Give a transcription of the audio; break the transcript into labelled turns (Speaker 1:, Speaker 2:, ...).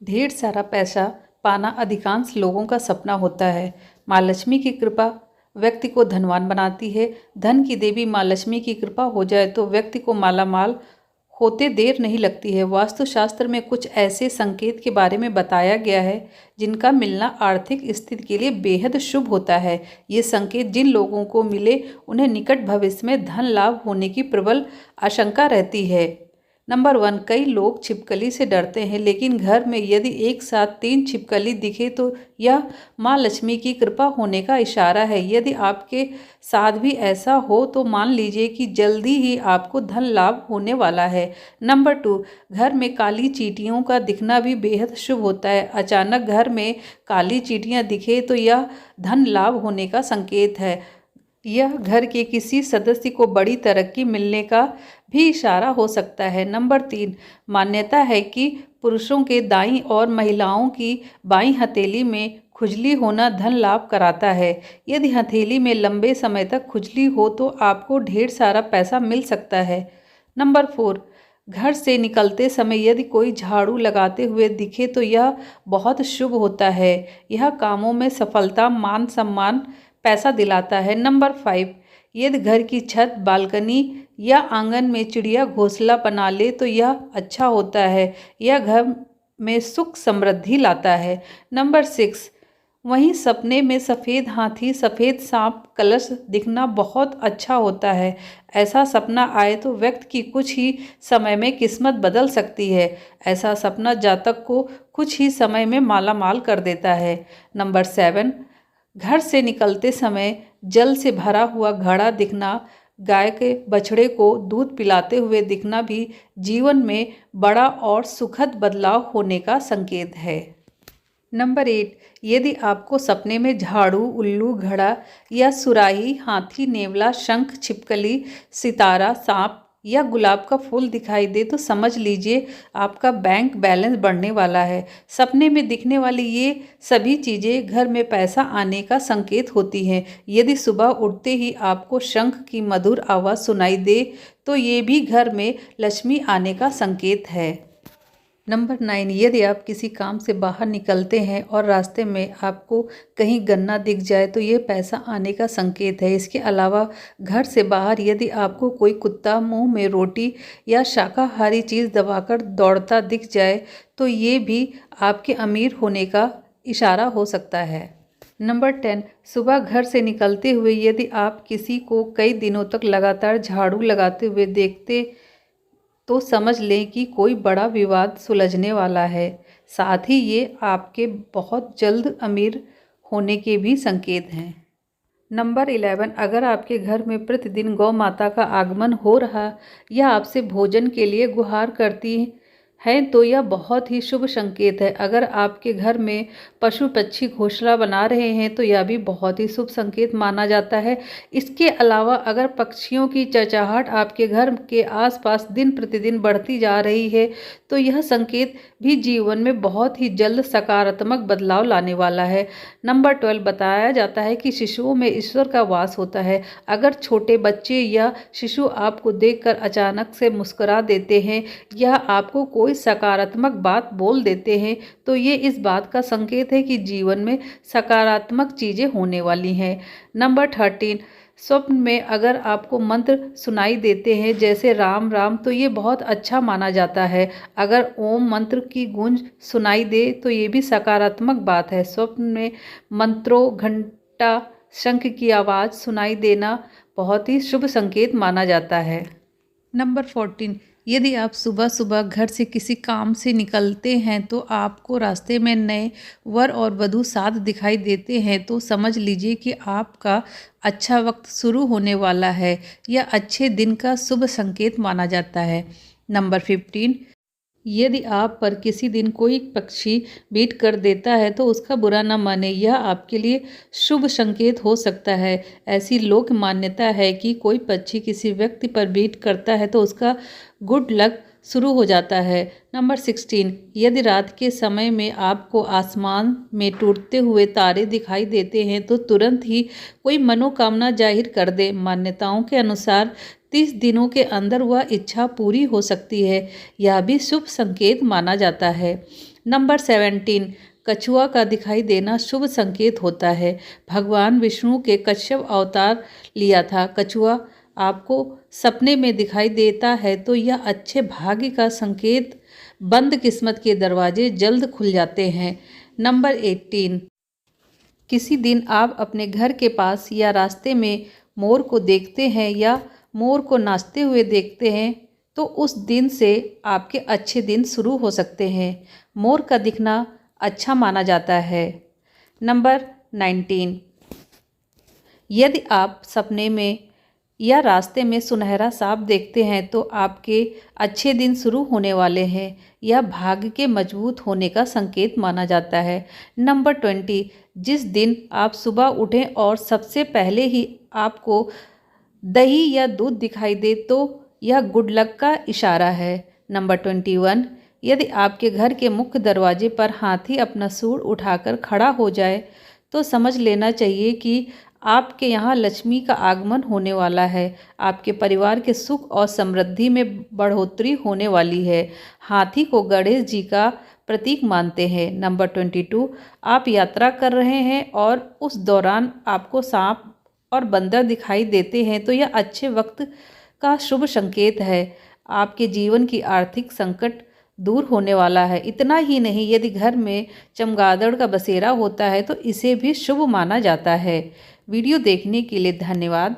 Speaker 1: ढेर सारा पैसा पाना अधिकांश लोगों का सपना होता है। माँ लक्ष्मी की कृपा व्यक्ति को धनवान बनाती है। धन की देवी माँ लक्ष्मी की कृपा हो जाए तो व्यक्ति को मालामाल होते देर नहीं लगती है। वास्तुशास्त्र में कुछ ऐसे संकेत के बारे में बताया गया है जिनका मिलना आर्थिक स्थिति के लिए बेहद शुभ होता है। ये संकेत जिन लोगों को मिले उन्हें निकट भविष्य में धन लाभ होने की प्रबल आशंका रहती है। नंबर 1, कई लोग छिपकली से डरते हैं, लेकिन घर में यदि एक साथ 3 छिपकली दिखे तो यह माँ लक्ष्मी की कृपा होने का इशारा है। यदि आपके साथ भी ऐसा हो तो मान लीजिए कि जल्दी ही आपको धन लाभ होने वाला है। नंबर 2, घर में काली चींटियों का दिखना भी बेहद शुभ होता है। अचानक घर में काली चींटियाँ दिखे तो यह धन लाभ होने का संकेत है। यह घर के किसी सदस्य को बड़ी तरक्की मिलने का भी इशारा हो सकता है। नंबर 3, मान्यता है कि पुरुषों के दाईं और महिलाओं की बाईं हथेली में खुजली होना धन लाभ कराता है। यदि हथेली में लंबे समय तक खुजली हो तो आपको ढेर सारा पैसा मिल सकता है। नंबर 4, घर से निकलते समय यदि कोई झाड़ू लगाते हुए दिखे तो यह बहुत शुभ होता है। यह कामों में सफलता, मान सम्मान, पैसा दिलाता है। नंबर 5, यदि घर की छत, बालकनी या आंगन में चिड़िया घोंसला बना ले तो यह अच्छा होता है। यह घर में सुख समृद्धि लाता है। नंबर 6, वहीं सपने में सफ़ेद हाथी, सफ़ेद सांप, कलश दिखना बहुत अच्छा होता है। ऐसा सपना आए तो व्यक्ति की कुछ ही समय में किस्मत बदल सकती है। ऐसा सपना जातक को कुछ ही समय में मालामाल कर देता है। नंबर 7, घर से निकलते समय जल से भरा हुआ घड़ा दिखना, गाय के बछड़े को दूध पिलाते हुए दिखना भी जीवन में बड़ा और सुखद बदलाव होने का संकेत है। नंबर 8, यदि आपको सपने में झाड़ू, उल्लू, घड़ा या सुराही, हाथी, नेवला, शंख, छिपकली, सितारा, सांप या गुलाब का फूल दिखाई दे तो समझ लीजिए आपका बैंक बैलेंस बढ़ने वाला है। सपने में दिखने वाली ये सभी चीज़ें घर में पैसा आने का संकेत होती हैं। यदि सुबह उठते ही आपको शंख की मधुर आवाज़ सुनाई दे तो ये भी घर में लक्ष्मी आने का संकेत है। नंबर 9, यदि आप किसी काम से बाहर निकलते हैं और रास्ते में आपको कहीं गन्ना दिख जाए तो ये पैसा आने का संकेत है। इसके अलावा घर से बाहर यदि आपको कोई कुत्ता मुंह में रोटी या शाकाहारी चीज़ दबाकर दौड़ता दिख जाए तो ये भी आपके अमीर होने का इशारा हो सकता है। नंबर 10, सुबह घर से निकलते हुए यदि आप किसी को कई दिनों तक लगातार झाड़ू लगाते हुए देखते तो समझ लें कि कोई बड़ा विवाद सुलझने वाला है। साथ ही ये आपके बहुत जल्द अमीर होने के भी संकेत हैं। नंबर 11, अगर आपके घर में प्रतिदिन गौ माता का आगमन हो रहा या आपसे भोजन के लिए गुहार करती हैं तो यह बहुत ही शुभ संकेत है। अगर आपके घर में पशु पक्षी घोंसला बना रहे हैं तो यह भी बहुत ही शुभ संकेत माना जाता है। इसके अलावा अगर पक्षियों की चहचहाट आपके घर के आसपास दिन प्रतिदिन बढ़ती जा रही है तो यह संकेत भी जीवन में बहुत ही जल्द सकारात्मक बदलाव लाने वाला है। नंबर 12, बताया जाता है कि शिशुओं में ईश्वर का वास होता है। अगर छोटे बच्चे या शिशु आपको देखकर अचानक से मुस्कुरा देते हैं या आपको कोई सकारात्मक बात बोल देते हैं तो ये इस बात का संकेत है कि जीवन में सकारात्मक चीज़ें होने वाली हैं। नंबर 13, स्वप्न में अगर आपको मंत्र सुनाई देते हैं जैसे राम राम तो ये बहुत अच्छा माना जाता है। अगर ओम मंत्र की गूंज सुनाई दे तो ये भी सकारात्मक बात है। स्वप्न में मंत्रों, घंटा, शंख की आवाज़ सुनाई देना बहुत ही शुभ संकेत माना जाता है। नंबर 14, यदि आप सुबह सुबह घर से किसी काम से निकलते हैं तो आपको रास्ते में नए वर और वधू साथ दिखाई देते हैं तो समझ लीजिए कि आपका अच्छा वक्त शुरू होने वाला है। यह अच्छे दिन का शुभ संकेत माना जाता है। नंबर 15, यदि आप पर किसी दिन कोई पक्षी बीट कर देता है तो उसका बुरा न माने, यह आपके लिए शुभ संकेत हो सकता है। ऐसी लोक मान्यता है कि कोई पक्षी किसी व्यक्ति पर बीट करता है तो उसका गुड लक शुरू हो जाता है। नंबर 16, यदि रात के समय में आपको आसमान में टूटते हुए तारे दिखाई देते हैं तो तुरंत ही कोई मनोकामना जाहिर कर दे। मान्यताओं के अनुसार 30 दिनों के अंदर वह इच्छा पूरी हो सकती है। यह भी शुभ संकेत माना जाता है। नंबर 17, कछुआ का दिखाई देना शुभ संकेत होता है। भगवान विष्णु के कच्छप अवतार लिया था। कछुआ आपको सपने में दिखाई देता है तो यह अच्छे भाग्य का संकेत, बंद किस्मत के दरवाजे जल्द खुल जाते हैं। नंबर 18, किसी दिन आप अपने घर के पास या रास्ते में मोर को देखते हैं या मोर को नाचते हुए देखते हैं तो उस दिन से आपके अच्छे दिन शुरू हो सकते हैं। मोर का दिखना अच्छा माना जाता है। नंबर 19, यदि आप सपने में या रास्ते में सुनहरा सांप देखते हैं तो आपके अच्छे दिन शुरू होने वाले हैं। यह भाग्य के मजबूत होने का संकेत माना जाता है। नंबर 20, जिस दिन आप सुबह उठें और सबसे पहले ही आपको दही या दूध दिखाई दे तो यह गुड लक का इशारा है। नंबर 21, यदि आपके घर के मुख्य दरवाजे पर हाथी अपना सूंड उठाकर खड़ा हो जाए तो समझ लेना चाहिए कि आपके यहाँ लक्ष्मी का आगमन होने वाला है। आपके परिवार के सुख और समृद्धि में बढ़ोतरी होने वाली है। हाथी को गणेश जी का प्रतीक मानते हैं। नंबर 22, आप यात्रा कर रहे हैं और उस दौरान आपको सांप और बंदर दिखाई देते हैं तो यह अच्छे वक्त का शुभ संकेत है। आपके जीवन की आर्थिक संकट दूर होने वाला है। इतना ही नहीं, यदि घर में चमगादड़ का बसेरा होता है तो इसे भी शुभ माना जाता है। वीडियो देखने के लिए धन्यवाद।